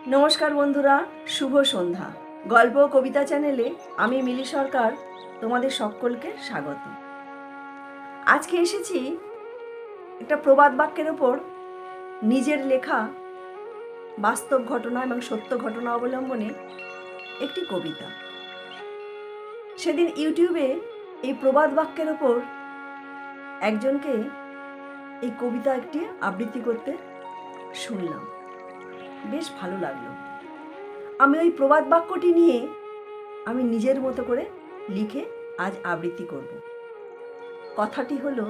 নমস্কার বন্ধুরা, শুভ সন্ধ্যা। গল্প ও কবিতা চ্যানেলে আমি মিলি সরকার তোমাদের সকলকে স্বাগত। আজকে এসেছি একটা প্রবাদ বাক্যের ওপর নিজের লেখা বাস্তব ঘটনা এবং সত্য ঘটনা অবলম্বনে একটি কবিতা। সেদিন ইউটিউবে এই প্রবাদ বাক্যের ওপর একজনকে এই কবিতা একটি আবৃত্তি করতে শুনলাম, বেশ ভালো লাগলো। আমি ওই প্রবাদ বাক্যটি নিয়ে আমি নিজের মতো করে লিখে আজ আবৃত্তি করব। কথাটি হলো,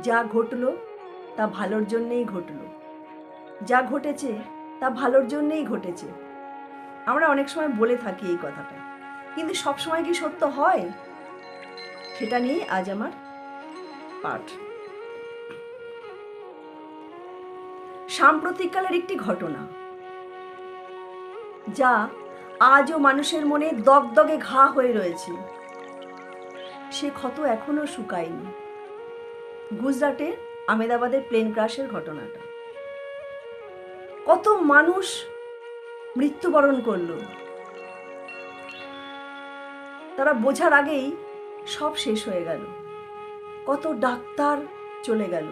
যা ঘটলো তা ভালোর জন্যেই ঘটলো, যা ঘটেছে তা ভালোর জন্যেই ঘটেছে। আমরা অনেক সময় বলে থাকি এই কথাটা, কিন্তু সবসময় কি সত্য হয়? সেটা নিয়ে আজ আমার পাঠ। সাম্প্রতিককালের একটি ঘটনা, যা আজও মানুষের মনে দগদগে ঘা হয়ে রয়েছে। সে ক্ষত এখনো শুকায়নি। গুজরাটে আহমেদাবাদের প্লেন ক্রাশের ঘটনাটা। কত মানুষ মৃত্যুবরণ করলো, তারা বোঝার আগেই সব শেষ হয়ে গেল। কত ডাক্তার চলে গেল,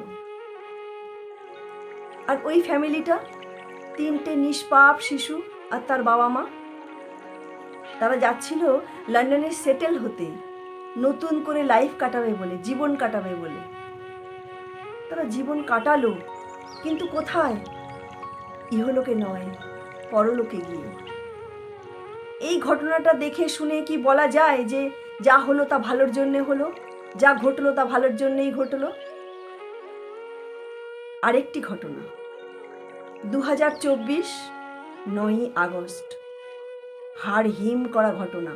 আর ওই ফ্যামিলিটা, তিনটে নিষ্পাপ শিশু আর তার বাবা মা, তারা যাচ্ছিল লন্ডনে সেটেল হতে, নতুন করে লাইফ কাটাবে বলে, জীবন কাটাবে বলে। তারা জীবন কাটালো, কিন্তু কোথায়? ইহলোকে নয়, পরলোকে গিয়ে। এই ঘটনাটা দেখে শুনে কি বলা যায় যে যা হলো তা ভালোর জন্যে হলো, যা ঘটলো তা ভালোর জন্যেই ঘটলো? আরেকটি ঘটনা, 2024 9ই আগস্ট, হাড় হিম করা ঘটনা।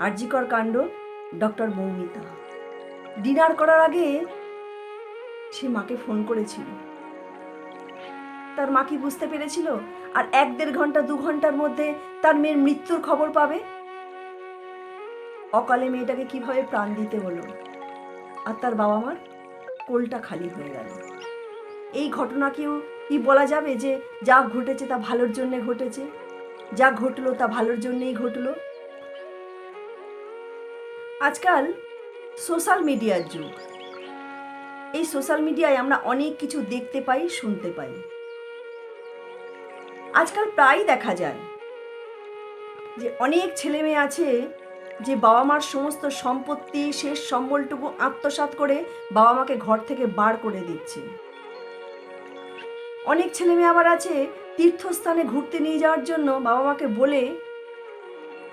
আরজিকর কাণ্ড, ডক্টর মৌমিতা। ডিনার করার আগে সে মাকে ফোন করেছিল। তার মা কি বুঝতে পেরেছিল আর 1-1.5 ঘন্টা 2 ঘন্টার মধ্যে তার মেয়ের মৃত্যুর খবর পাবে? অকালে মেয়েটাকে কিভাবে প্রাণ দিতে হলো, আর তার বাবা মার কোলটা খালি হয়ে গেল। এই ঘটনাকেও কি বলা যাবে যে যা ঘটেছে তা ভালোর জন্য ঘটেছে, যা ঘটলো তা ভালোর জন্যই ঘটলো? আজকাল সোশ্যাল মিডিয়ার যুগ। এই সোশ্যাল মিডিয়ায় আমরা অনেক কিছু দেখতে পাই, শুনতে পাই। আজকাল প্রায়ই দেখা যায় যে অনেক ছেলে মেয়ে আছে যে বাবা মার সমস্ত সম্পত্তি, শেষ সম্বলটুকু আত্মসাৎ করে বাবা মাকে ঘর থেকে বার করে দিচ্ছে। অনেক ছেলে মেয়ে আবার আছে তীর্থস্থানে ঘুরতে নিয়ে যাওয়ার জন্য বাবা মাকে বলে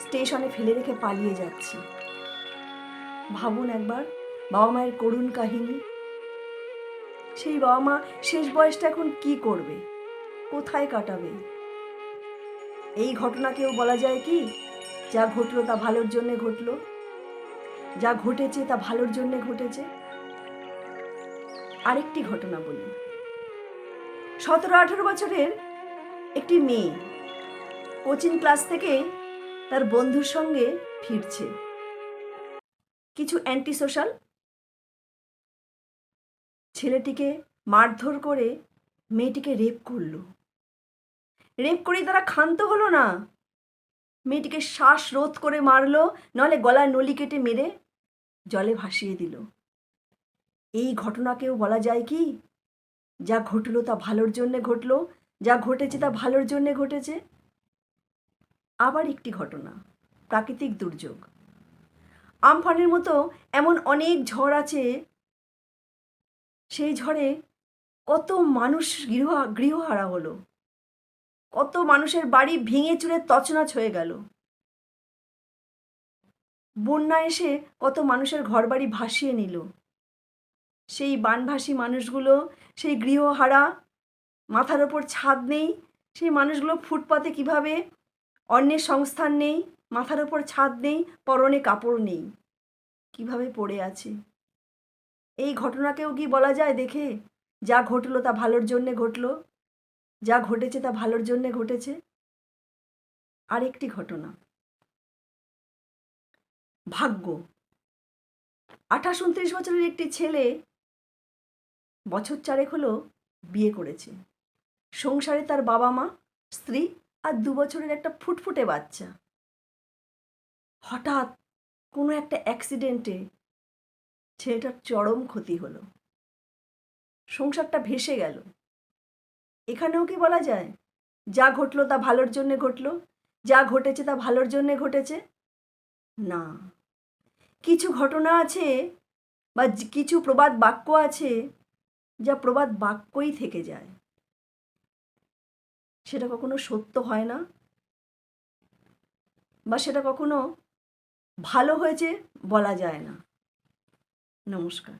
স্টেশনে ফেলে রেখে পালিয়ে যাচ্ছে। ভাবুন একবার বাবা মায়ের করুণ কাহিনী। সেই বাবা মা শেষ বয়সটা এখন কি করবে, কোথায় কাটাবে? এই ঘটনাকেও বলা যায় কি যা ঘটলো তা ভালোর জন্য ঘটলো, যা ঘটেছে তা ভালোর জন্য ঘটেছে? আরেকটি ঘটনা বলি। 17-18 বছরের একটি মেয়ে কোচিং ক্লাস থেকে তার বন্ধুর সঙ্গে ফিরছে। কিছু অ্যান্টি সোশ্যাল ছেলেটিকে মারধর করে মেয়েটিকে রেপ করলো। রেপ করে তারা ক্ষান্ত হলো না, মেয়েটিকে শ্বাস রোধ করে মারলো, নাহলে গলার নলি কেটে মেরে জলে ভাসিয়ে দিল। এই ঘটনাকেও বলা যায় কি যা ঘটলো তা ভালোর জন্যে ঘটলো, যা ঘটেছে তা ভালোর জন্যে ঘটেছে? আবার একটি ঘটনা, প্রাকৃতিক দুর্যোগ। আমফানের মতো এমন অনেক ঝড় আছে, সেই ঝড়ে কত মানুষ গৃহহারা হলো, কত মানুষের বাড়ি ভেঙে চুরে তছনছ হয়ে গেল। বন্যা এসে কত মানুষের ঘরবাড়ি ভাসিয়ে নিল। সেই বানভাসী মানুষগুলো, সেই গৃহহারা, মাথার ওপর ছাদ নেই, সেই মানুষগুলো ফুটপাতে কিভাবে, অন্যের সংস্থান নেই, মাথার ওপর ছাদ নেই, পরনে কাপড় নেই, কিভাবে পড়ে আছে? এই ঘটনাকেও কি বলা যায় দেখে যা ঘটলো তা ভালোর জন্যে ঘটলো, যা ঘটেছে তা ভালোর জন্যে ঘটেছে? আরেকটি ঘটনা, ভাগ্য। 28-29 বছরের একটি ছেলে বছর 4 হলো বিয়ে করেছে, সংসারে তার বাবা মা, স্ত্রী আর 2 বছরের একটা ফুটফুটে বাচ্চা। হঠাৎ কোনো একটা অ্যাক্সিডেন্টে ছেলেটার চরম ক্ষতি হলো, সংসারটা ভেসে গেল। এখানেও কি বলা যায় যা ঘটলো তা ভালোর জন্যে ঘটলো, যা ঘটেছে তা ভালোর জন্যে ঘটেছে? না, কিছু ঘটনা আছে বা কিছু প্রবাদ বাক্য আছে যা প্রবাদ বাক্যই থেকে যায়, সেটা কখনো সত্য হয় না, বা সেটা কখনো ভালো হয়েছে বলা যায় না। নমস্কার।